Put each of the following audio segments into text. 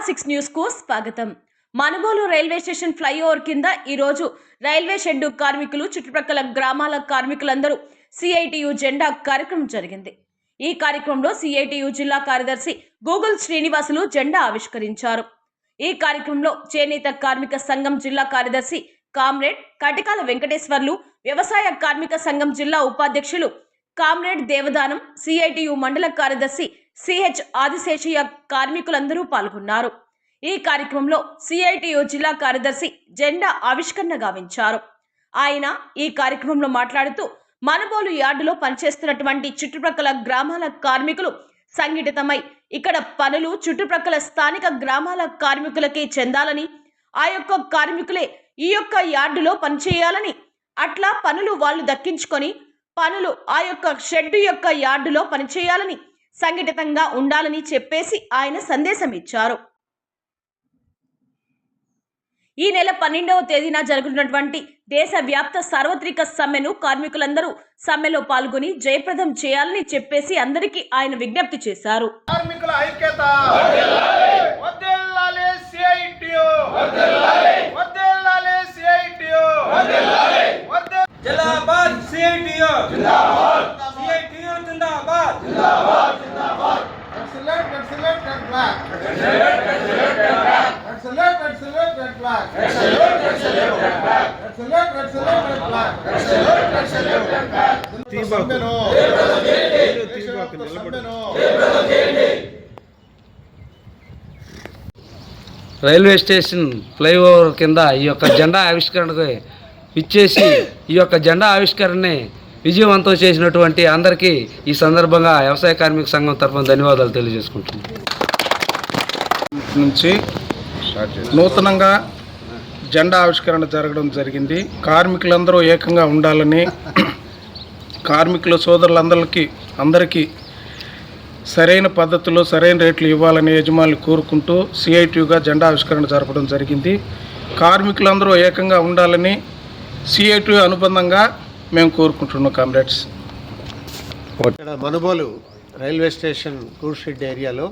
R6 news కు స్వాగతం. Manubolu railway station flyover కింద ఈ రోజు రైల్వే షెడ్ కార్మికులు చుట్టుప్రక్కల గ్రామాల కార్మికులందరూ సిఐటియు జెండా కార్యక్రమం జరిగింది. ఈ కార్యక్రమంలో సిఐటియు జిల్లా కార్యదర్శి గూగుల్ శ్రీనివాసులు జెండా ఆవిష్కరించారు. ఈ కార్యక్రమంలో చేనేత కార్మిక సంఘం జిల్లా కార్యదర్శి కామ్రేడ్ కటికాల వెంకటేశ్వర్లు, వ్యవసాయ కార్మిక సంఘం జిల్లా ఉపాధ్యక్షులు కామ్రేడ్ దేవదానం, సిఐటియు మండల కార్యదర్శి సిహెచ్ ఆదిశేషయ్య కార్మికులందరూ పాల్గొన్నారు. ఈ కార్యక్రమంలో సిఐటియు జిల్లా కార్యదర్శి జెండా ఆవిష్కరణ గావించారు. ఆయన ఈ కార్యక్రమంలో మాట్లాడుతూ మనుబోలు యార్డులో పనిచేస్తున్నటువంటి చుట్టుప్రక్కల గ్రామాల కార్మికులు సంఘటితమై ఇక్కడ పనులు చుట్టుప్రక్కల స్థానిక గ్రామాల కార్మికులకే చెందాలని, ఆ యొక్క కార్మికులే ఈ యొక్క యార్డులో పనిచేయాలని, అట్లా పనులు వాళ్ళు దక్కించుకొని పనులు ఆ యొక్క షెడ్ యొక్క యార్డులో పనిచేయాలని, సంఘటితంగా ఉండాలని చెప్పేసి ఆయన సందేశం ఇచ్చారు. ఈ నెల 12వ తేదీన జరుగుతున్నటువంటి దేశవ్యాప్త సార్వత్రిక సమ్మెను కార్మికులందరూ సమ్మెలో పాల్గొని జయప్రదం చేయాలని చెప్పేసి అందరికీ ఆయన విజ్ఞప్తి చేశారు. కార్మికుల ఐక్యత వర్ధిల్లాలి, సిఐటియు వర్ధిల్లాలి, వర్ధిల్లాలి, సిఐటియు వర్ధిల్లాలి, జిందాబాద్, సిఐటియు జిందాబాద్, సిఐటియు జిందాబాద్, జిందాబాద్, జిందాబాద్. Excellent, excellent and black, excellent, excellent and black, excellent, excellent and black, excellent, excellent and black, excellent, excellent and black, excellent, excellent and black. తీబాకు నిలబడను. రైల్వే స్టేషన్ ఫ్లైఓవర్ కింద ఈ యొక్క జెండా ఆవిష్కరణకు ఇచ్చేసి ఈ యొక్క జెండా ఆవిష్కరణని విజయవంతం చేసినటువంటి అందరికీ ఈ సందర్భంగా వ్యవసాయ కార్మిక సంఘం తరఫున ధన్యవాదాలు తెలియజేసుకుంటున్నాం. నుంచి నూతనంగా జెండా ఆవిష్కరణ జరగడం జరిగింది. కార్మికులందరూ ఏకంగా ఉండాలని, కార్మికుల సోదరులందరికీ సరైన పద్ధతిలో సరైన రేట్లు ఇవ్వాలని యజమానులు కోరుకుంటూ సిఐటియుగా జెండా ఆవిష్కరణ జరపడం జరిగింది. కార్మికులందరూ ఏకంగా ఉండాలని సిఐటియు అనుబంధంగా మేము కోరుకుంటున్నాం. కామ్రేడ్స్, ఇక్కడ Manubolu railway station goods shed ఏరియాలో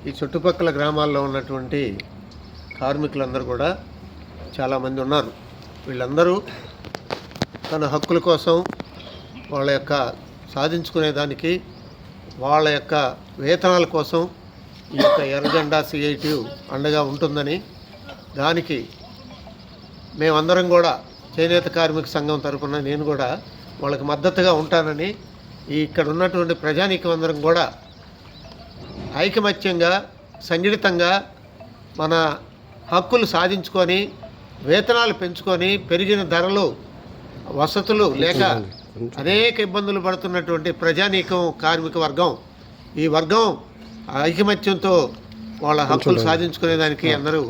ఈ చుట్టుపక్కల గ్రామాల్లో ఉన్నటువంటి కార్మికులందరూ కూడా చాలామంది ఉన్నారు. వీళ్ళందరూ తన హక్కుల కోసం, వాళ్ళ యొక్క సాధించుకునేదానికి, వాళ్ళ యొక్క వేతనాల కోసం ఈ యొక్క ఎర్రజెండా సిఐటియు అండగా ఉంటుందని, దానికి మేమందరం కూడా చేనేత కార్మిక సంఘం తరఫున నేను కూడా వాళ్ళకి మద్దతుగా ఉంటానని, ఇక్కడ ఉన్నటువంటి ప్రజానీకం అందరం కూడా ఐకమత్యంగా సంఘటితంగా మన హక్కులు సాధించుకొని, వేతనాలు పెంచుకొని, పెరిగిన ధరలు, వసతులు లేక అనేక ఇబ్బందులు పడుతున్నటువంటి ప్రజానీకం కార్మిక వర్గం, ఈ వర్గం ఐకమత్యంతో వాళ్ళ హక్కులు సాధించుకునేదానికి అందరూ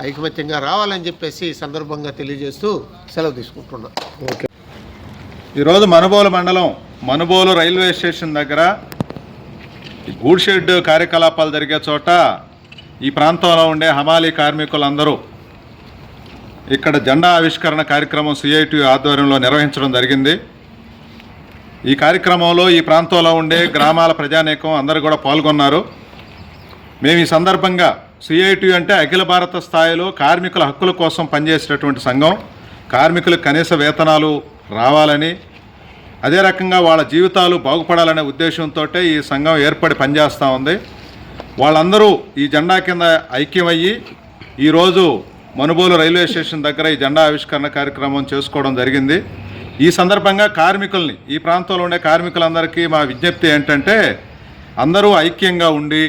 ఐకమత్యంగా రావాలని చెప్పేసి ఈ సందర్భంగా తెలియజేస్తూ సెలవు తీసుకుంటున్నాం. ఈరోజు మనుబోలు మండలం మనుబోలు రైల్వే స్టేషన్ దగ్గర గూడ్ షెడ్ కార్యకలాపాలు జరిగే చోట ఈ ప్రాంతంలో ఉండే హమాలీ కార్మికులందరూ ఇక్కడ జెండా ఆవిష్కరణ కార్యక్రమం సిఐటియు ఆధ్వర్యంలో నిర్వహించడం జరిగింది. ఈ కార్యక్రమంలో ఈ ప్రాంతంలో ఉండే గ్రామాల ప్రజానీకం అందరూ కూడా పాల్గొన్నారు. మేము ఈ సందర్భంగా సిఐటియు అంటే అఖిల భారత స్థాయిలో కార్మికుల హక్కుల కోసం పనిచేసేటటువంటి సంఘం. కార్మికులకు కనీస వేతనాలు రావాలని, అదే రకంగా వాళ్ళ జీవితాలు బాగుపడాలనే ఉద్దేశంతో ఈ సంఘం ఏర్పడి పనిచేస్తూ ఉంది. వాళ్ళందరూ ఈ జెండా కింద ఐక్యమయ్యి ఈరోజు మనుబోలు రైల్వే స్టేషన్ దగ్గర ఈ జెండా ఆవిష్కరణ కార్యక్రమం చేసుకోవడం జరిగింది. ఈ సందర్భంగా కార్మికుల్ని, ఈ ప్రాంతంలో ఉండే కార్మికులందరికీ మా విజ్ఞప్తి ఏంటంటే, అందరూ ఐక్యంగా ఉండి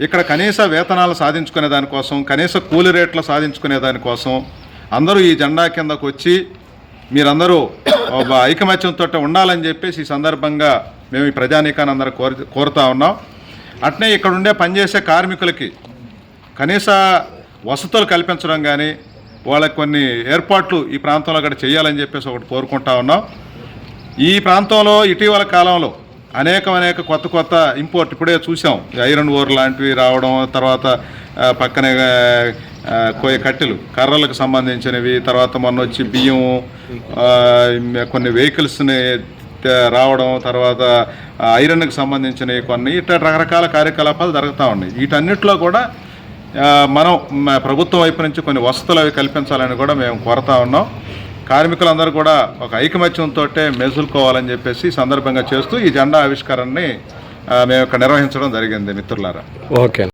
ఇక్కడ కనీస వేతనాలు సాధించుకునే దానికోసం, కనీస కూలి రేట్లు సాధించుకునే దానికోసం అందరూ ఈ జెండా కిందకు వచ్చి మీరందరూ ఐకమత్యంతో ఉండాలని చెప్పేసి ఈ సందర్భంగా మేము ఈ ప్రజానీకాన్ని అందరూ కోరుతా ఉన్నాం. అట్నే ఇక్కడ ఉండే పనిచేసే కార్మికులకి కనీస వసతులు కల్పించడం కానీ, వాళ్ళకి కొన్ని ఏర్పాట్లు ఈ ప్రాంతంలో కూడా చేయాలని చెప్పేసి ఒకటి కోరుకుంటా ఉన్నాం. ఈ ప్రాంతంలో ఇటీవల కాలంలో అనేక కొత్త ఇంపోర్ట్ ఇప్పుడే చూసాం. ఐరన్ ఓర్ లాంటివి రావడం, తర్వాత పక్కనే కట్టెలు, కర్రలకు సంబంధించినవి, తర్వాత మొన్న వచ్చి బియ్యం, కొన్ని వెహికల్స్ని రావడం, తర్వాత ఐరన్కి సంబంధించినవి కొన్ని ఇట్లా రకరకాల కార్యకలాపాలు జరుగుతూ ఉన్నాయి. వీటన్నిటిలో కూడా మనం ప్రభుత్వం వైపు నుంచి కొన్ని వసతులు అవి కల్పించాలని కూడా మేము కోరుతా ఉన్నాం. కార్మికులందరూ కూడా ఒక ఐకమత్యంతో మెసులుకోవాలని చెప్పేసి ఈ సందర్భంగా చేస్తూ ఈ జెండా ఆవిష్కరణని మేము ఇక్కడ నిర్వహించడం జరిగింది మిత్రులారా. ఓకే.